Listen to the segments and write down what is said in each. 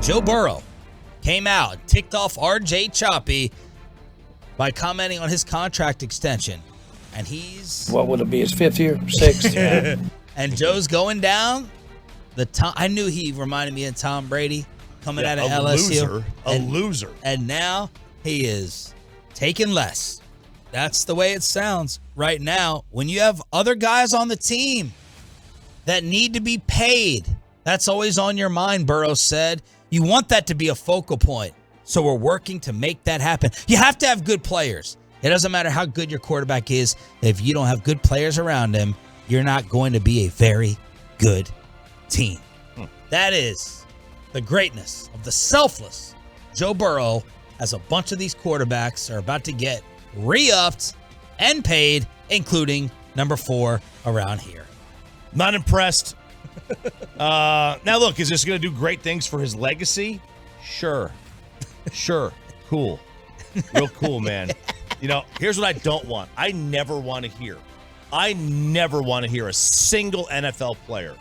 Joe Burrow came out and ticked off RJ Choppy by commenting on his contract extension. And he's... What would it be, his fifth year? Sixth? Yeah. And Joe's going down. I knew he reminded me of Tom Brady coming out of LSU. A loser. And now he is taking less. That's the way it sounds right now. When you have other guys on the team that need to be paid, that's always on your mind, Burrow said. You want that to be a focal point. So we're working to make that happen. You have to have good players. It doesn't matter how good your quarterback is. If you don't have good players around him, you're not going to be a very good team. That is the greatness of the selfless Joe Burrow, as a bunch of these quarterbacks are about to get re-upped and paid, including number 4 around here. Not impressed. Now, look, is this going to do great things for his legacy? Sure. Cool. Real cool, man. Here's what I don't want. I never want to hear a single NFL player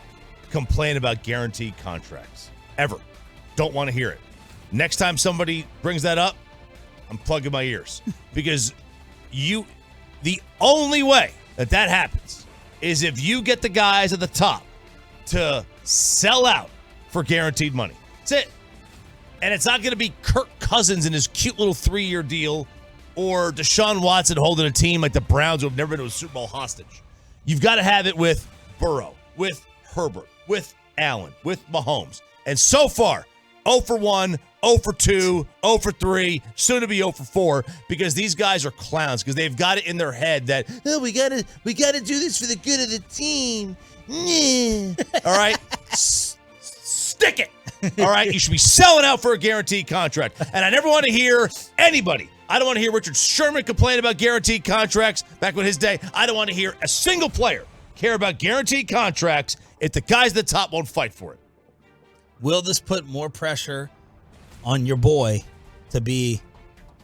complain about guaranteed contracts. Ever. Don't want to hear it. Next time somebody brings that up, I'm plugging my ears. Because the only way that happens is if you get the guys at the top to sell out for guaranteed money. That's it. And it's not going to be Kirk Cousins and his cute little 3-year deal, or Deshaun Watson holding a team like the Browns who have never been to a Super Bowl hostage. You've got to have it with Burrow, with Herbert, with Allen, with Mahomes. And so far, 0 for 1, 0 for 2, 0 for 3, soon to be 0 for 4, because these guys are clowns, because they've got it in their head that, we gotta do this for the good of the team. All right? Stick it. All right? You should be selling out for a guaranteed contract. And I never want to hear anybody. I don't want to hear Richard Sherman complain about guaranteed contracts back in his day. I don't want to hear a single player care about guaranteed contracts if the guys at the top won't fight for it. Will this put more pressure on your boy to be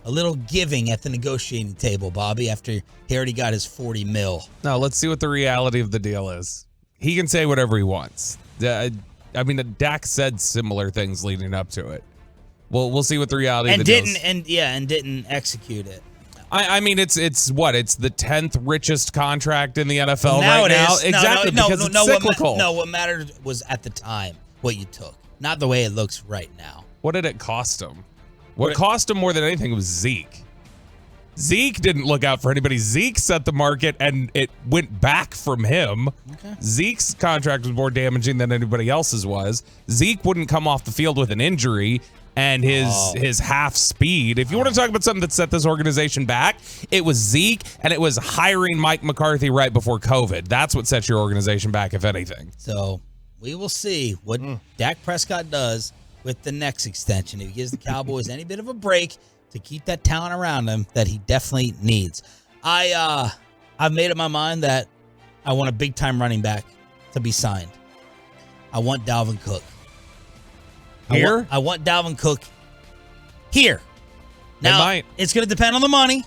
a little giving at the negotiating table, Bobby, after he already got his $40 million? No, let's see what the reality of the deal is. He can say whatever he wants. Dak said similar things leading up to it. Well, we'll see what the reality of the deal is. And didn't execute it. It's what? It's the 10th richest contract in the NFL now right now. Is. Exactly, because it's cyclical. What mattered was at the time what you took, not the way it looks right now. What did it cost him? What cost him more than anything was Zeke. Zeke didn't look out for anybody. Zeke set the market, and it went back from him. Okay. Zeke's contract was more damaging than anybody else's was. Zeke wouldn't come off the field with an injury, and his half speed. If you want to talk about something that set this organization back, it was Zeke, and it was hiring Mike McCarthy right before COVID. That's what set your organization back, if anything. So we will see what Dak Prescott does with the next extension. If he gives the Cowboys any bit of a break to keep that talent around him that he definitely needs. I've made up my mind that I want a big-time running back to be signed. I want Dalvin Cook. Here? I want Dalvin Cook here. Now, it's going to depend on the money.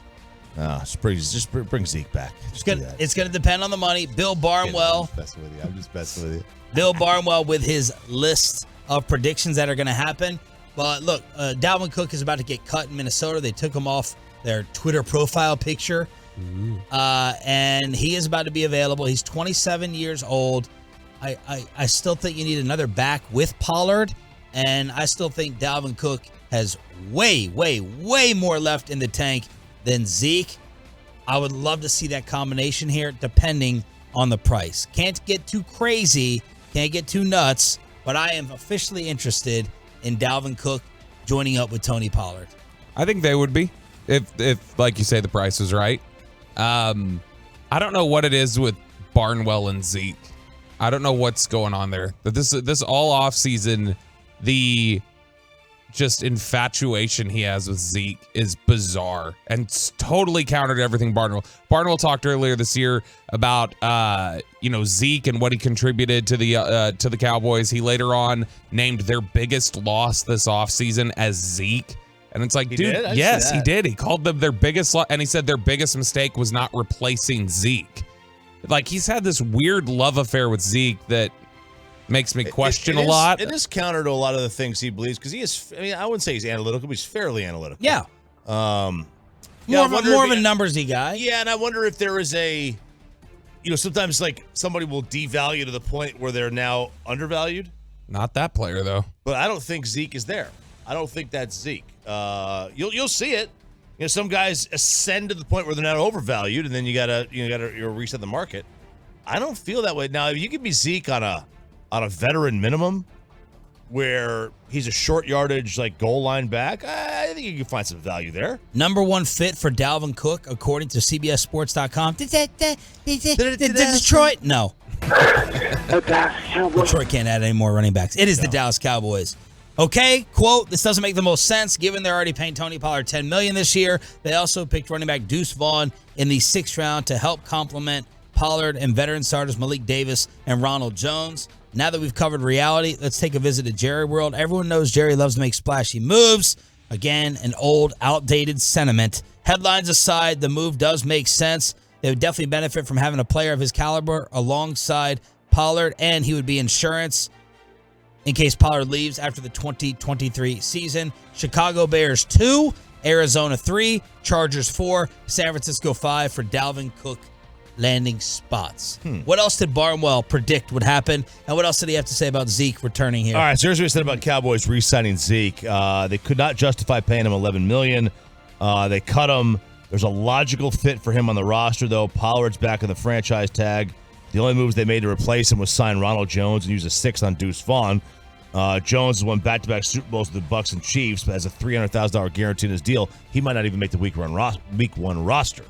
Just bring Zeke back. It's going to depend on the money. Bill Barnwell. I'm just messing with you. Bill Barnwell with his list of predictions that are going to happen. But look, Dalvin Cook is about to get cut in Minnesota. They took him off their Twitter profile picture. And he is about to be available. He's 27 years old. I still think you need another back with Pollard. And I still think Dalvin Cook has way, way, way more left in the tank than Zeke. I would love to see that combination here, depending on the price. Can't get too crazy, can't get too nuts, but I am officially interested in Dalvin Cook joining up with Tony Pollard. I think they would be, if like you say, the price is right. I don't know what it is with Barnwell and Zeke. I don't know what's going on there. But this all off season, the just infatuation he has with Zeke is bizarre and it's totally counter to everything Barnwell. Barnwell talked earlier this year about Zeke and what he contributed to the Cowboys. He later on named their biggest loss this offseason as Zeke. And it's like, yes, he did. He called them their biggest loss, and he said their biggest mistake was not replacing Zeke. Like, he's had this weird love affair with Zeke that makes me question It a is- lot. It is counter to a lot of the things he believes because he is. I mean, I wouldn't say he's analytical, but he's fairly analytical. Yeah. Yeah, More I of wonder a if he- numbersy guy. Yeah, and I wonder if there is sometimes like somebody will devalue to the point where they're now undervalued. Not that player though. But I don't think Zeke is there. I don't think that's Zeke. You'll see it. Some guys ascend to the point where they're not overvalued, and then you gotta reset the market. I don't feel that way. Now, if you give me Zeke on a veteran minimum, where he's a short yardage like goal line back, I think you can find some value there. Number one fit for Dalvin Cook, according to CBSSports.com. Detroit? No. Detroit can't add any more running backs. It is the Dallas Cowboys. Okay, quote, this doesn't make the most sense given they're already paying Tony Pollard $10 million this year. They also picked running back Deuce Vaughn in the 6th round to help complement Pollard and veteran starters Malik Davis and Ronald Jones. Now that we've covered reality, let's take a visit to Jerry World. Everyone knows Jerry loves to make splashy moves. Again, an old, outdated sentiment. Headlines aside, the move does make sense. They would definitely benefit from having a player of his caliber alongside Pollard, and he would be insurance in case Pollard leaves after the 2023 season. Chicago Bears 2, Arizona 3, Chargers 4, San Francisco 5 for Dalvin Cook landing spots. What else did Barnwell predict would happen? And what else did he have to say about Zeke returning here? All right, so here's what he said about Cowboys re-signing Zeke. They could not justify paying him $11 million. They cut him. There's a logical fit for him on the roster, though. Pollard's back on the franchise tag. The only moves they made to replace him was sign Ronald Jones and use a 6 on Deuce Vaughn. Jones has won back-to-back Super Bowls with the Bucs and Chiefs, but has a $300,000 guarantee in his deal. He might not even make the week 1 roster.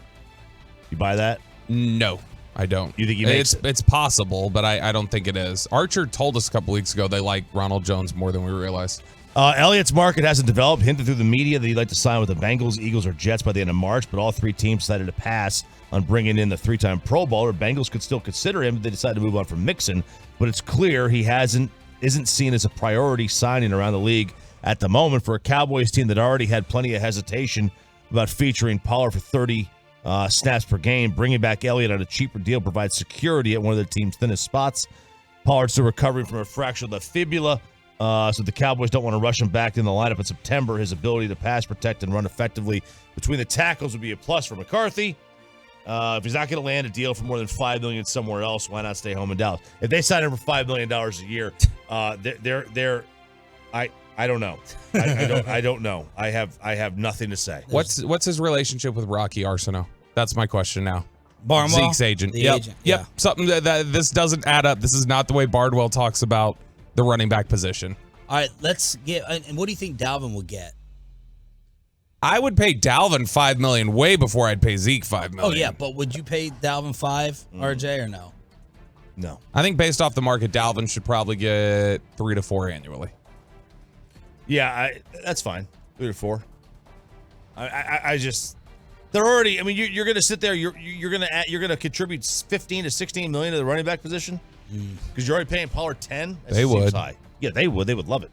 You buy that? No, I don't. You think he makes it? It's possible, but I don't think it is. Archer told us a couple weeks ago they like Ronald Jones more than we realized. Elliott's market hasn't developed. Hinted through the media that he'd like to sign with the Bengals, Eagles, or Jets by the end of March, but all 3 teams decided to pass on bringing in the 3-time Pro Bowler. Bengals could still consider him, but they decided to move on from Mixon. But it's clear he isn't seen as a priority signing around the league at the moment for a Cowboys team that already had plenty of hesitation about featuring Pollard for 30 snaps per game. Bringing back Elliott on a cheaper deal provides security at one of the team's thinnest spots. Pollard's still recovering from a fracture of the fibula, so the Cowboys don't want to rush him back in the lineup in September. His ability to pass, protect, and run effectively between the tackles would be a plus for McCarthy. If he's not going to land a deal for more than $5 million somewhere else, why not stay home in Dallas? If they sign him for $5 million a year, I don't know. I don't know. I have nothing to say. What's his relationship with Rocky Arsenault? That's my question now. Barnwell? Zeke's agent. The Yep. agent, Yep. yeah. Something that this doesn't add up. This is not the way Bardwell talks about the running back position. All right, let's get. And what do you think Dalvin will get? I would pay Dalvin $5 million way before I'd pay Zeke $5 million. Oh yeah, but would you pay Dalvin 5, RJ, or no? No. I think based off the market, Dalvin should probably get 3 to 4 annually. Yeah, that's fine. 3 or 4. I just they're already. I mean, you're going to sit there. You're going to contribute 15 to 16 million to the running back position because you're already paying Pollard 10. That They seems would. high. Yeah, they would. They would love it.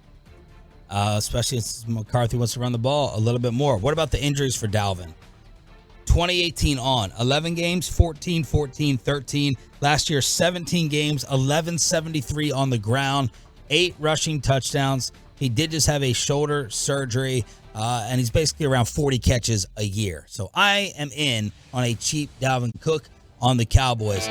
Especially since McCarthy wants to run the ball a little bit more. What about the injuries for Dalvin? 2018 on, 11 games, 14, 14, 13. Last year, 17 games, 1173 on the ground, 8 rushing touchdowns. He did just have a shoulder surgery, and he's basically around 40 catches a year. So I am in on a cheap Dalvin Cook on the Cowboys.